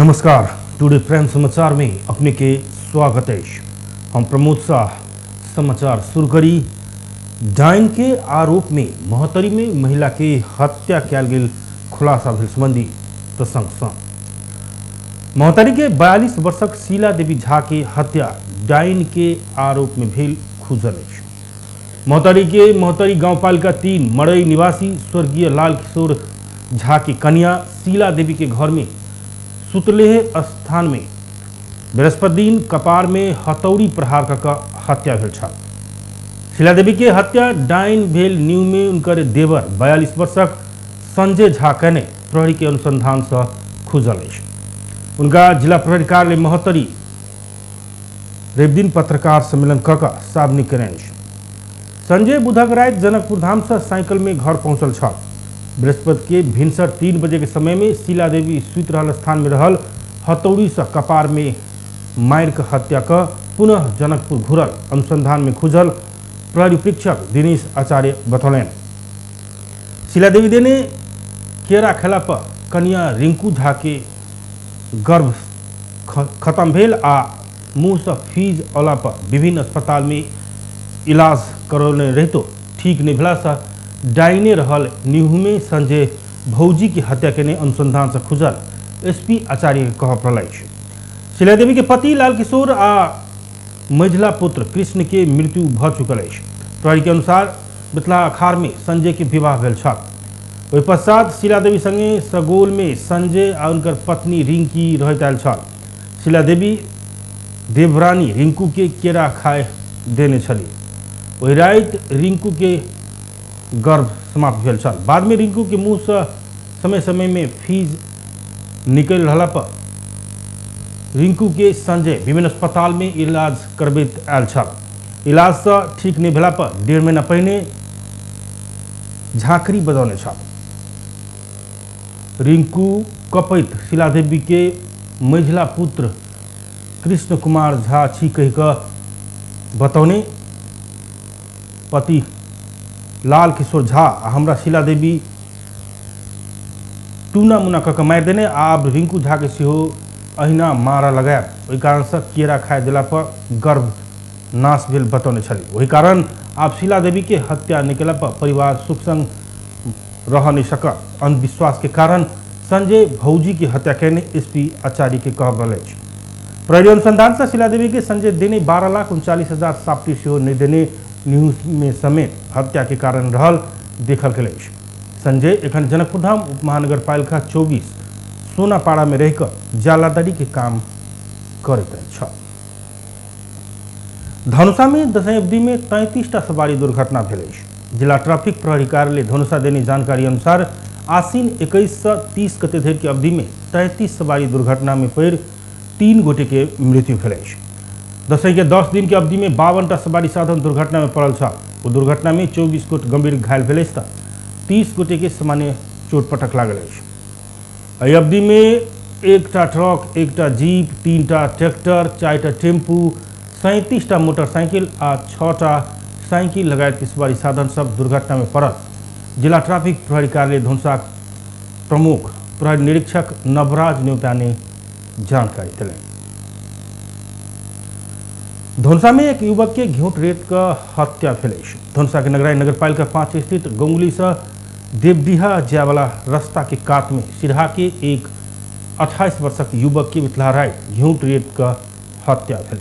नमस्कार। Today prime समाचार में अपने के स्वागत है। हम प्रमोद शाह समाचार शुरू करी। डाइन के आरोप में मोहतरी में महिला के हत्या कैल गेल खुलासा भेल संबंधी प्रसंग मोहतरी के 42 वर्षक शीला देवी झा के हत्या डाइन के आरोप में भेल खुजल है। मोहतरी गांवपालिका 3 मड़ई निवासी स्वर्गीय लाल किशोर झा की कन्या शीला देवी के घर में सुतले स्थान में बृहस्पति दिन कपार में हथौड़ी प्रहार कर हत्या भेल छल। शीला देवी के हत्या डाइन भेल न्यू में उनकर देवर 42 वर्षक संजय झा कने प्रहरी के अनुसंधान से खुजल है। उनका जिला प्रहरी कार्यालय मोहतरी रवि दिन पत्रकार सम्मेलन कऽ सार्वजनिक करें। संजय बुधक रात जनकपुर धाम से साइकिल में घर पहुंचल छल। बृहस्पति के भिनसर 3 बजे के समय में शीला देवी सुत रहल स्थान में रहल हथौड़ी से कपार में मार के हत्या कर पुनः जनकपुर घुरल अनुसंधान में खुजल प्रहरी परीक्षक दिनेश आचार्य बतौलन। शीला देवी देने केरा खेला पर कन्या रिंकू झा के गर्भ खत्म भेल आ मुँह से फीज अला पर विभिन्न अस्पताल में इलाज करौने रहितो ठीक नहीं भेला से डाइने रहल न्यूह में संजय भौजी की हत्या के अनुसंधान से खुजल एसपी आचार्य कह पड़ल। शीला देवी के पति लाल किशोर आ मझिला पुत्र कृष्ण के मृत्यु भ चुकल है। प्रहरी के अनुसार बितला अखाड़ में संजय के विवाह भेल छल। ओहि पश्चात शीला देवी संगे सगोल में संजय आ उनकर पत्नी रिंकी रहैत आयल छल। शीला देवी देवरानी रिंकू के केरा खाए देने छली। वही रात रिंकू के गर्भ समाप्त भेल छल। बाद में रिंकू के मुँह से समय समय में फीज निकल रहा पर रिंकू के संजय विभिन्न अस्पताल में इलाज करबैत आयल छल। इलाज से ठीक नहीं भेला पर 1.5 महीना पहले झांकरी बजौने छल। रिंकू कपैत शीला देवी के मझिला पुत्र कृष्ण कुमार झा छी कह कर बतौने पति लाल किशोर झा हमरा शीला देवी टूना मुना कऽ मार देने आब रिंकू झा के सेहो अहिना मारा लगाया। वही कारण से केरा खाए दिला पर गर्भ नाश भेल बतौने छली। वही कारण आब शीला देवी के हत्या निकला पर परिवार सुख संग रह नहीं सकत। अंधविश्वास के कारण संजय भौजी की हत्या करने एसपी आचार्य के कह रहे। प्रहरी अनुसंधान से शीला देवी के संजय देने 12,39,000 साप्ती सेहो नहीं देने न्यूज में समेत हत्या के कारण रहल देखल गेल। संजय एखन जनकपुर धाम उप महानगर पालिका 24 सोनापाड़ा में रहकर जालादारी के काम करते छ। धनुषा में दशैं अवधि में 33टा सवारी दुर्घटना भेल। जिला ट्रैफिक प्रहरी कार्यालय धनुषा देने जानकारी अनुसार आसीन 21 से 30 गते धरि के अवधि में 33 सवारी दुर्घटना में पड़ 3 गोटे के मृत्यु भेल। दशैं के 10 दिन के अवधि में 52टा सवारी साधन दुर्घटना में पड़ल छल। वो दुर्घटना में 24 गोटे गंभीर घायल भेल तऽ 30 गोटे के सामान्य चोट-पटक लागल अछि। एहि अवधि में 1टा ट्रक, 1टा जीप, 3टा ट्रैक्टर, 4टा टेम्पू, 37टा मोटरसाइकिल आ 6टा साइकिल लगायत के सवारी साधन सब दुर्घटना में पड़ल। जिला ट्रैफिक प्रहरी कार्यालय धनुषा प्रमुख प्रहरी निरीक्षक नवराज न्योता ने जानकारी दिलाई। धनुषा में एक युवक के घेऊट रेत का हत्या भेल। धनुषा के नगराई नगरपालिका 5 स्थित गंगुली से देवडीहा जाय वाला रास्ता के कात में सिरहा के एक 28 वर्षक युवक के बितला रात घेऊट रेत का हत्या भेल।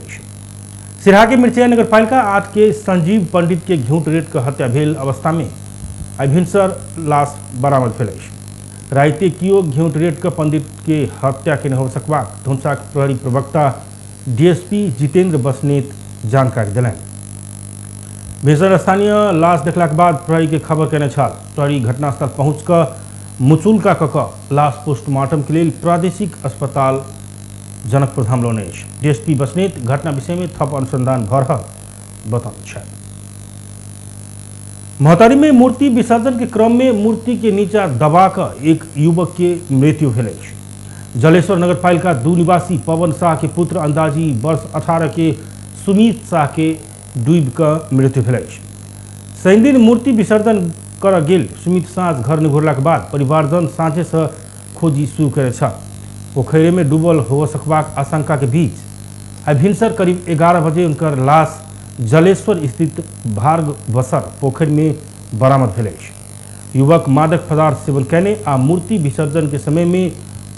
सिरहा के मिर्चिया नगरपालिका 8 के संजीव पंडित के घेऊट रेत का हत्या भेल अवस्था में आई भिनसर लाश बरामद भेल। राइते कियो घेऊट रेत का पंडित के हत्या के हो सकबाक धनुषा प्रहरी प्रवक्ता डीएसपी जितेंद्र बसनेत जानकारी दिलन। बेसर स्थानीय लाश देखला के बाद प्रहरी के खबर केने छल। प्रहरी घटनास्थल पहुँच कर मुचुलका कऽ लाश पोस्टमार्टम के लिए प्रादेशिक अस्पताल जनकपुर धाम लौने। डीएसपी बसनेत घटना विषय में थप अनुसंधान भ रहल बतौने छल। मोहतरी में मूर्ति विसर्जन के क्रम में मूर्ति के नीचा दबा कर एक युवक के मृत्यु भेल। जलेश्वर नगरपालिका 2 निवासी पवन शाह के पुत्र अंदाजी वर्ष 18 के सुमित शाह के डूब कर मृत्यु भेल। शनि दिन मूर्ति विसर्जन कर गेल सुमित शाह घर निघोरला के बाद परिवारजन साँझे से खोजी शुरू करे। पोखरे में डूबल हो सकबाक आशंका के बीच आई भिनसर करीब 11 बजे उनकर लाश जलेश्वर स्थित भार्ग बसर पोखर में बरामद भेल अछि। युवक मादक पदार्थ सेवन कैने आ मूर्ति विसर्जन के समय में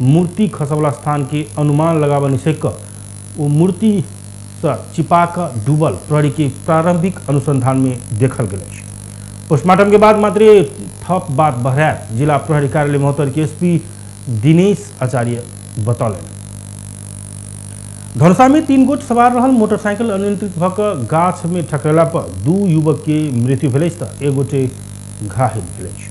मूर्ति खसवला स्थान के अनुमान लगाबऽ निसक वो मूर्ति से चिपा कर डूबल प्रहरी के प्रारंभिक अनुसंधान में देखल गेल अछि। पोस्टमार्टम के बाद मात्र ठप बात बहरायत जिला प्रहरी कार्यालय महोत्तर के एसपी दिनेश आचार्य बतौलनि। धनुषा में 3 गोट सवार रहल मोटरसाइकिल अनियंत्रित भऽ कऽ गाछ में ठकरेला पर 2 युवक के मृत्यु भेल अछि तऽ 1 गोटे घायल भेल अछि।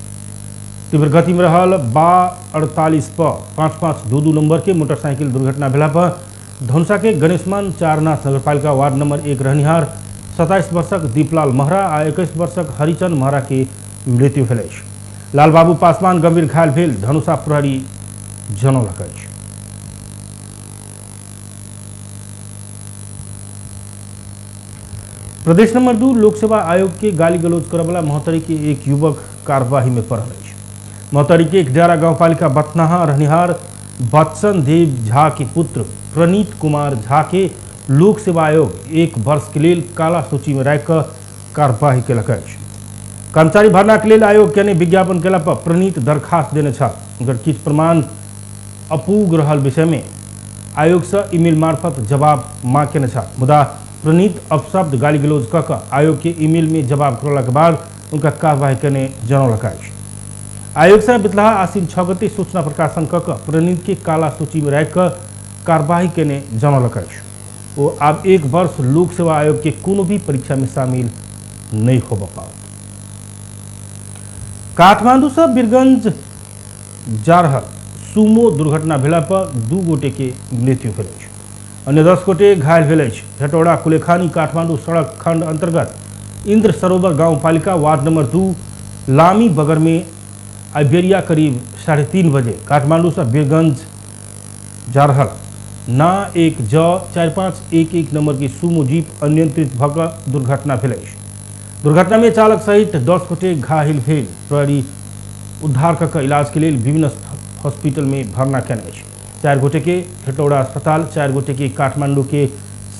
तीव्र गति में रहल 48 पर 5522 नंबर के मोटरसाइकिल दुर्घटना भेला पर धनुषा के गणेशमान चारनाथ नगरपालिका वार्ड नंबर 1 रहनिहार 27 वर्षक दीपलाल महरा आ 21 वर्षक हरिचंद महरा के मृत्यु भेल अछि। लाल बाबू पासवान गंभीर घायल भेल धनुषा प्रहरी जनौलक अछि। प्रदेश नंबर 2 लोक सेवा आयोग के गाली गलौज करवला महोत्तरी के एक युवक कार्यवाही में पड़ल अछि। महोत्तरी के एकडेरा गांवपालिका बथनाहा रहनिहार बच्चन देव झा के पुत्र प्रणीत कुमार झा के लोक सेवा आयोग 1 वर्ष के लिए काला सूची में राखि कऽ कार्यवाही केलक अछि। कर्मचारी भरना के लिए आयोग के विज्ञापन केला पर प्रणीत दरखास्त देने छल। उनकर किछु प्रमाण अपूग रहल विषय में आयोग से ईमेल मार्फत जवाब मांग केने छल, मुदा प्रणीत अपशब्द गाली गलौज कऽ कऽ आयोग के ईमेल में जवाब करला के बाद उनका कार्यवाही करने जनौलक अछि। आयोग से बितलाहा आसिन 6 गते सूचना प्रकाशन कऽ कऽ प्रणीत के काला सूची में राखि कऽ कार्यवाही करने जनौलक अछि। वो अब 1 वर्ष लोक सेवा आयोग के कोनो भी परीक्षा में शामिल नहीं हो पाओ। काठमांडू से बीरगंज जा रहल सुमो दुर्घटना भेला पर 2 गोटे के मृत्यु भेल अछि। अन्य 10 गोटे घायल भेल अछि। हेटौड़ा कुलेखानी काठमांडू सड़क खंड अंतर्गत इंद्र सरोवर गांव पालिका वार्ड नंबर 2 लामी बगर में आइबेरिया करीब 3:30 बजे काठमांडू से बीरगंज जा रहल ना 1 ज 4511 नंबर की सुमो जीप अनियंत्रित भऽ कऽ दुर्घटना भेल अछि। दुर्घटना में चालक सहित 10 गोटे घायल भेल। प्रहरी उद्धार कऽ कऽ इलाज के लिए विभिन्न हॉस्पिटल में भर्ना कयने अछि। 4 गोटे के हेटौड़ा अस्पताल, 4 गोटे के काठमांडू के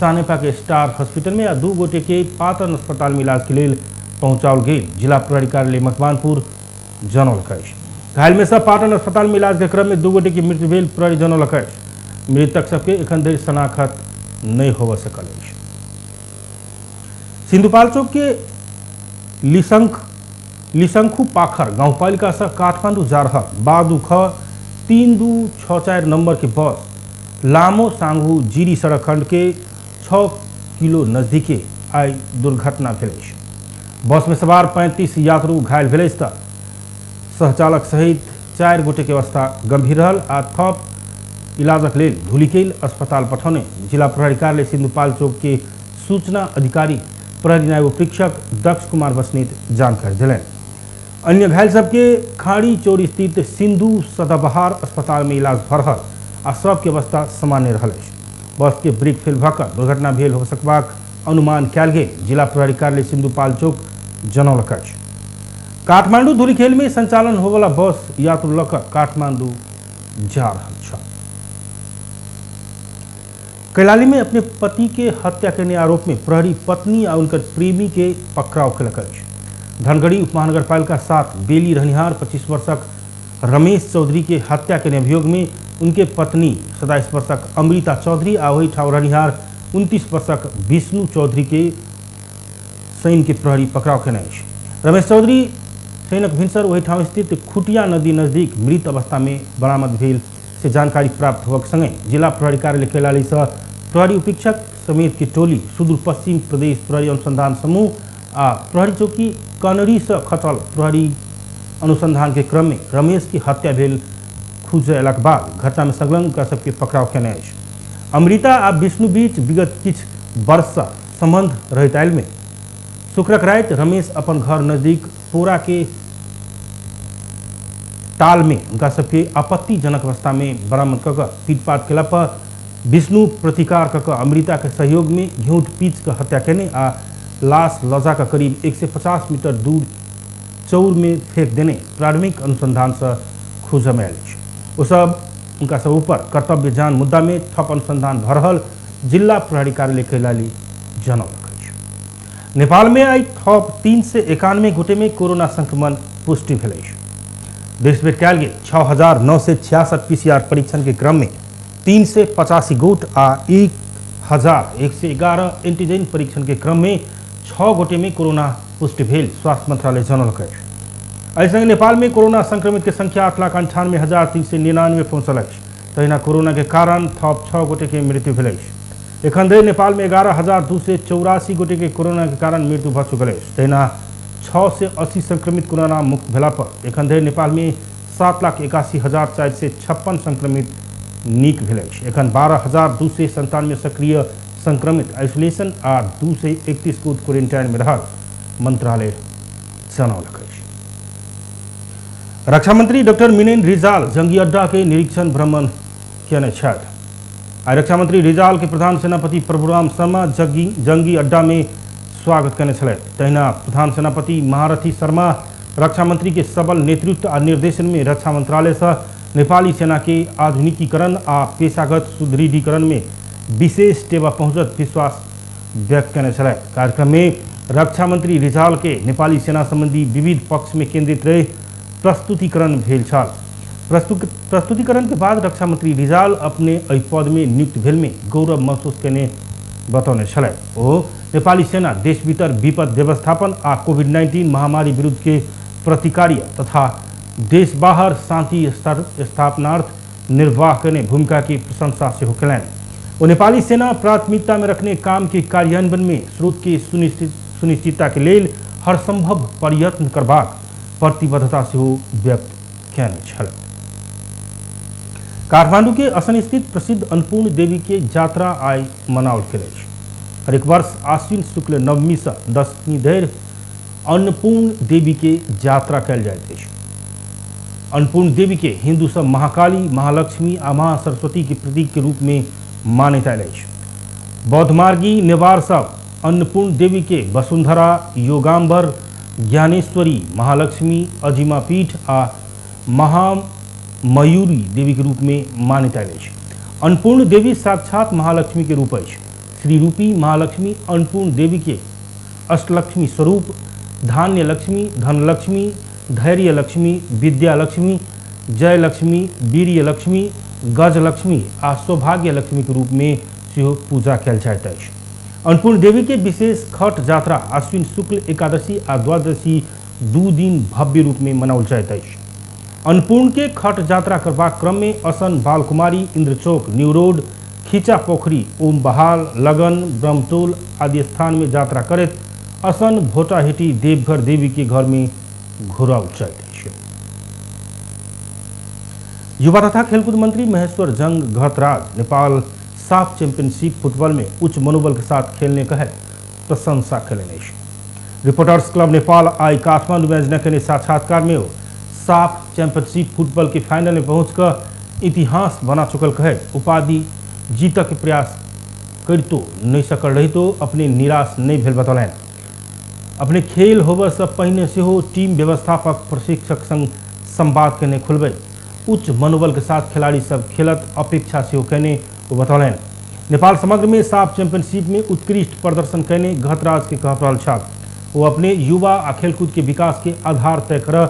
सानेपा के स्टार हॉस्पिटल में आ 2 गोटे के पाटन अस्पताल में इलाज के लिए पहुंचाओल गेल जिला प्रहरी कार्यालय मकवानपुर जनौलक अछि। घायल में से पाटन अस्पताल में इलाज के क्रम में 2 गोटे की मृत्यु भेल प्रहरी जनौलक अछि। मृतक सबके एखन धरि शनाखत नहीं होबऽ सकल अछि। सिंधुपाल चौक के लिशंखु पाखर गांवपालिका से काठमांडू जा रहल बादू ख 3264 नंबर के बस लामो सांगू जीरी सड़क खंड के 6 किलो नजदीके आई दुर्घटना भेल अछि। बस में सवार 35 यात्रु घायल भेल अछि तऽ सहचालक सहित 4 गोटे के अवस्था गंभीर रहल आ थप इलाजक लेल धुलिकेल अस्पताल पठौने जिला प्रहरी कार्यालय सिंधुपाल चौक के सूचना अधिकारी प्रहरी नायब उपरीक्षक दक्ष कुमार बसनीत जानकारी दिलनि। अन्य घायल सबके खाड़ी चौरी स्थित सिंधु सदाबहार अस्पताल में इलाज भऽ रहल आ सबके अवस्था सामान्य रहल अछि। बस के ब्रेक फेल भऽ कऽ दुर्घटना भेल हो सकबाक अनुमान कयल गेल जिला प्रहरी कार्यालय सिंधुपाल चौक जनौलक अछि। काठमांडू धुलिखेल में संचालन होवला बस यात्रु लऽ कऽ काठमांडू जा रहल छल। कैलाली में अपने पति के हत्या करने आरोप में प्रहरी पत्नी और उनकर प्रेमी के पकड़ाव केलक अछि। धनगढ़ी उपमहानगरपालिका 7 बेली रहनिहार 25 वर्षक रमेश चौधरी के हत्या के अभियोग में उनके पत्नी 27 वर्षक अमृता चौधरी आ वही ठाउर रहनिहार 29 वर्षक विष्णु चौधरी के सैन के प्रहरी पकड़ाव केने अछि। रमेश चौधरी सैनक भिनसर वही ठाउर स्थित खुटिया नदी नजदीक मृत अवस्था में बरामद भेल से जानकारी प्राप्त होबक संगे जिला प्रहरी कार्यालय कैलाली से प्रहरी उपरीक्षक समेत की टोली सुदूर पश्चिम प्रदेश प्रहरी अनुसंधान समूह आ प्रहरी चौकी कनरी से खटल प्रहरी अनुसंधान के क्रम में रमेश की हत्या भेल खुज अयलाक बाद घटना में संलग्न का सबके पकड़ाव केने अछि। अमृता आ विष्णु बीच विगत किछु वर्ष से संबंध रहैत आयल में शुक्रक राति रमेश अपन घर नजदीक पोरा के ताल में उनका सबके आपत्तिजनक अवस्था में बरामद कऽ कऽ पीटपाट केला पर विष्णु प्रतिकार कऽ कऽ अमृता के सहयोग में घेउट पीच के हत्या केने आ लाश लजा का करीब 150 मीटर दूर चौर में फेंक देने प्रारंभिक अनुसंधान से खुजम आयल अछि। ओ सब उनका सब ऊपर कर्तव्य जान मुद्दा में थप अनुसंधान भ रहल जिला प्रहरी कार्यालय कैलाली जनौलक। नेपाल में आई थप 391 गोटे में कोरोना संक्रमण पुष्टि भेल। देश में कयल गेल 6,966 PCR परीक्षण के क्रम में 385 गोट आ 1,111 एंटीजन परीक्षण के क्रम में 6 गोटे में कोरोना पुष्टि भेल स्वास्थ्य मंत्रालय जनौलक। ऐसे नेपाल में कोरोना संक्रमित के संख्या 8,98,399 पहुंचल। तहिना कोरोना के कारण थप 6 गोटे के मृत्यु भेल। एखन धरि नेपाल में 11,284 गोटे के कोरोना के कारण मृत्यु भ चुकल। तहिना 6 से 80 संक्रमित कोरोना मुक्त भेला पर एखन धरि नेपाल में 7,81,456 संक्रमित नीक भेल। एखन 12,297 सक्रिय संक्रमित आइसोलेशन आ 231 गोट क्वारेंटाइन में रहल मंत्रालय जनौलक। रक्षा मंत्री डॉक्टर मिनेन रिजाल जंगी अड्डा के निरीक्षण भ्रमण केने छथि। आई रक्षा मंत्री रिजाल के प्रधान सेनापति प्रभुराम शर्मा जंगी अड्डा में स्वागत करने छले। तहिना प्रधान सेनापति महारथी शर्मा रक्षा मंत्री के सबल नेतृत्व और निर्देशन में रक्षा मंत्रालय से नेपाली सेना के आधुनिकीकरण आ पेशागत सुदृढ़ीकरण में विशेष टेवा पहुंचत विश्वास व्यक्त करने छले। कार्यक्रम में रक्षा मंत्री रिजाल के नेपाली सेना संबंधी विविध पक्ष में केंद्रित रहे प्रस्तुतिकरण भेल छल। प्रस्तुतिकरण के बाद रक्षा मंत्री रिजाल अपने एहि पद में नियुक्त भेल में गौरव महसूस करने बतौने छले। ओ नेपाली सेना देश भीतर विपद व्यवस्थापन आ कोविड-19 महामारी विरुद्ध के प्रतिकार्य तथा देश बाहर शांति स्थापनार्थ निर्वाह करने भूमिका की प्रशंसा से कयलनि। वो नेपाली सेना प्राथमिकता में रखने काम के कार्यान्वयन में स्रोत के सुनिश्चितता के लेल हर संभव प्रयत्न करबाक प्रतिबद्धता से व्यक्त कयने छल। काठमांडू के असन स्थित प्रसिद्ध अन्नपूर्ण देवी के यात्रा आई मनाओल गेल। हरेक वर्ष आश्विन शुक्ल नवमी से दशमी धरि अन्नपूर्ण देवी के यात्रा कयल जाइत अछि। अन्नपूर्ण देवी के हिंदू सब महाकाली, महालक्ष्मी आ महासरस्वती के प्रतीक के रूप में मान्यता अछि। बौद्ध मार्गी नेवार सब अन्नपूर्ण देवी के वसुंधरा, योगांबर, ज्ञानेश्वरी, महालक्ष्मी, अजिमा पीठ आ महामयूरी देवी के रूप में मान्यता अछि। अन्नपूर्ण देवी साक्षात महालक्ष्मी के रूप अछि। श्री रूपी महालक्ष्मी अन्नपूर्ण देवी के अष्टलक्ष्मी स्वरूप धान्य लक्ष्मी, धन लक्ष्मी, धैर्य लक्ष्मी, विद्या लक्ष्मी, जय लक्ष्मी, वीर्य लक्ष्मी, गज लक्ष्मी आ सौभाग्य लक्ष्मी के रूप में सेहो पूजा कयल जाइत अछि। अन्नपूर्ण देवी के विशेष खट यात्रा आश्विन शुक्ल एकादशी आ द्वादशी 2 दिन भव्य रूप में मनाओल जाइत अछि। अन्नपूर्ण के खट यात्रा करबाक क्रम में असन, बालकुमारी, इंद्रचौक, न्यू रोड, खींचा पोखरी, ओम बहाल, लगन, ब्रह्मटोल आदि स्थान में यात्रा करैत असन भोटाहेटी देवघर देवी के घर में घुराओल जाइत अछि। युवा तथा खेलकूद मंत्री महेश्वर जंग घतराज नेपाल साफ चैंपियनशिप फुटबॉल में उच्च मनोबल के साथ खेलने का है प्रशंसा कयलनि। रिपोर्टर्स क्लब नेपाल आई काठमांडू में आयोजना के साक्षात्कार में साफ चैंपियनशिप फुटबॉल के फाइनल में पहुंचकर इतिहास बना चुकल कहे उपाधि जीत के प्रयास करितो नहीं सकल रही तो अपने निराश नहीं भेल बतौलनि। अपने खेल होबे से पहिने से हो टीम व्यवस्थापक प्रशिक्षक संग संवाद करने खुलबे उच्च मनोबल के साथ खिलाड़ी सब खेलत अपेक्षा से कहने वो बतौलनि। नेपाल समग्र में साफ चैंपियनशिप में उत्कृष्ट प्रदर्शन करने घतराज के कह रहल छल। वो अपने युवा आ खेलकूद के विकास के आधार तय कर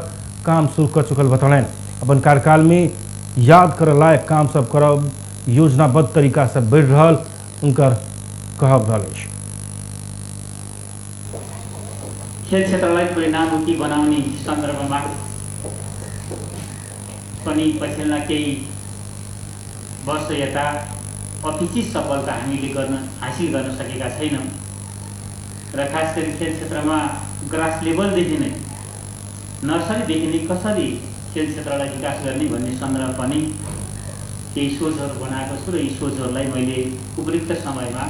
काम शुरू कर चुकल बतौलनि। अपन कार्यकाल में याद कर लायक काम सब करब योजनाबद्ध तरीका से बढ़ रहा उनकर कहब रहल अछि। खेल क्षेत्रलाई परिणाममुखी बनाउने सन्दर्भमा पनि पछिल्ला केही वर्ष यता अपेक्षित सफलता हामीले हासिल गर्न सकेका छैनौँ र खास गरी खेल क्षेत्रमा ग्रास लेभलदेखि नै नर्सरीदेखि नै कसरी खेल क्षेत्रलाई विकास गर्ने भन्ने सन्दर्भ पनि केही सोचहरू बनाएको छु र यी सोचहरूलाई मैले उपयुक्त समयमा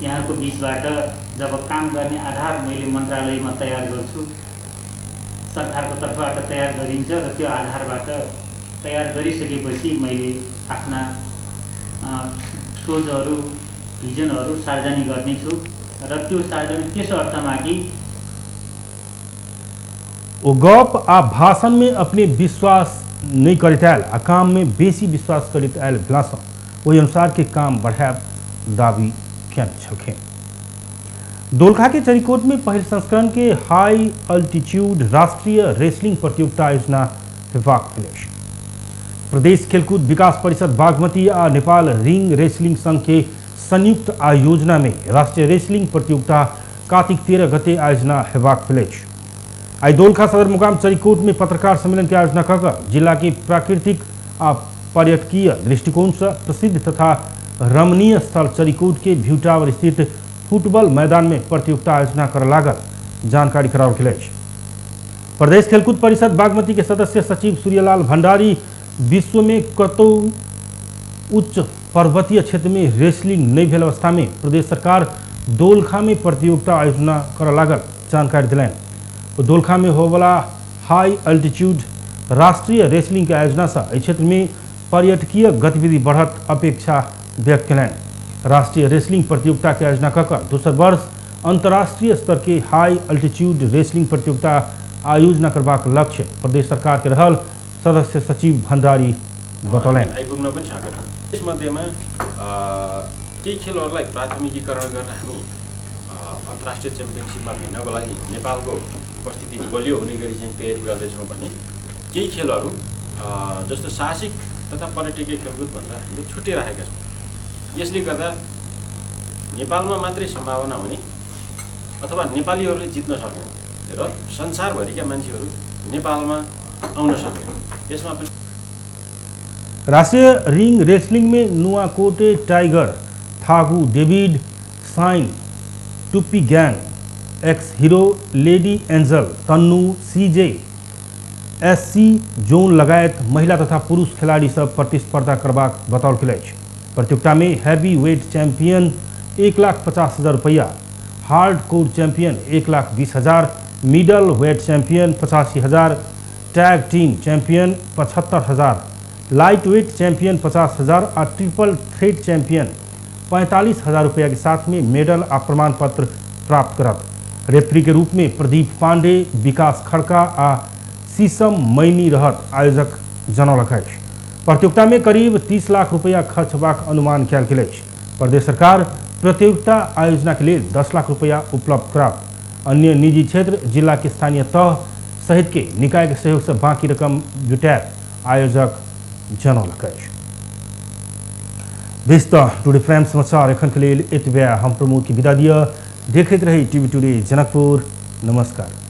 यहाँको बीचबाट जब काम गर्ने आधार मैले मन्त्रालयमा तयार गर्छु, सरकारको तर्फबाट तयार गरिन्छ र त्यो आधारबाट तयार गरिसकेपछि मैले आफ्ना सोचहरू भिजनहरू सार्वजनिक गर्नेछु र त्यो सार्वजनिक त्यस अर्थमा कि वो गप आ भाषण में अपने विश्वास नहीं करते आयल आ काम में बेसी विश्वास करते आयल भेलासँ ओहि अनुसार के काम बढ़ाब दावी कयने छलखिन। दोलखा के चरीकोट में पहल संस्करण के हाई अल्टीट्यूड राष्ट्रीय रेसलिंग प्रतियोगिता आयोजना हेबाक भेल। प्रदेश खेलकूद विकास परिषद बागमती आ नेपाल रिंग रेसलिंग संघ के संयुक्त आयोजना में राष्ट्रीय रेसलिंग प्रतियोगिता कार्तिक 13 गते आयोजना हेबाक भेल। आई दोलखा सदर मुकाम चरीकोट में पत्रकार सम्मेलन के आयोजना कर जिला के प्राकृतिक आ पर्यटकीय दृष्टिकोण से प्रसिद्ध तथा रमणीय स्थल चरीकोट के भ्यू टावर स्थित फुटबॉल मैदान में प्रतियोगिता आयोजना कर लागल जानकारी कराओल गेल। प्रदेश खेलकूद परिषद बागमती के सदस्य सचिव सूर्यलाल भंडारी विश्व में कतौ उच्च पर्वतीय क्षेत्र में रेसलिंग नहीं भेल अवस्था में प्रदेश सरकार दोलखा में प्रतियोगिता आयोजना कर लागल जानकारी दिलैन। दोलखा में होवला हाई अल्टीट्यूड राष्ट्रीय रेसलिंग के आयोजना से इस क्षेत्र में पर्यटकीय गतिविधि बढ़त अपेक्षा व्यक्त कलैन। राष्ट्रीय रेसलिंग प्रतियोगिता के आयोजना कर दोसर वर्ष अंतर्राष्ट्रीय स्तर के हाई अल्टीट्यूड रेसलिंग प्रतियोगिता आयोजना करबाक लक्ष्य प्रदेश सरकार के रहल सदस्य सचिव भंडारी बतौलैन। यसमध्येमा केही खेलहरूलाई प्राथमिकीकरण गरेर हामी अन्तर्राष्ट्रिय च्याम्पियनसिपमा भिड्नको लागि नेपालको उपस्थिति बलियो हुने गरी चाहिँ तयारी गर्दैछौँ भने केही खेलहरू जस्तो साहसिक तथा पर्यटकीय खेलकुद भनेर हामीले छुट्याइराखेका छौँ। यसले गर्दा नेपालमा मात्रै सम्भावना हुने अथवा नेपालीहरूले जित्न सक्ने र संसारभरिका मान्छेहरू नेपालमा आउन सक्ने यसमा पनि राष्ट्रीय रिंग रेसलिंग में नुआकोटे टाइगर, थागू डेविड, साइन, Tuppi gang, X hero, lady angel, Tannu, CJ, SC zone लगायत महिला तथा पुरुष खिलाड़ी सब प्रतिस्पर्धा करबाक बताओल गेल। प्रतियोगिता में हैवी वेट चैंपियन 1,50,000 रुपया, hard core champion 1,20,000, middle wait champion 85,000, tag team champion 75,000, light weight champion 50,000 और ट्रिपल थ्रेट चैंपियन 45,000 रुपया के साथ में मेडल और प्रमाण पत्र प्राप्त करत। रेफरी के रूप में प्रदीप पांडे, विकास खड़का आ शीशम मैनी रहत आयोजक जनौलक। प्रतियोगिता में करीब 30 लाख रुपया खर्च होबाक अनुमान कयल गेल। प्रदेश सरकार प्रतियोगिता आयोजना के लिए 10 लाख रुपया उपलब्ध करात। अन्य निजी क्षेत्र जिला के स्थानीय तह सहित के निकाय के सहयोग से बाकी रकम जुटाए आयोजक जनौलक। व्यस्त टुडे प्राइम समाचार एखन के लिए एतबे हम प्रमुख की विदा दिया। देखते रही टीवी टुडे जनकपुर। नमस्कार।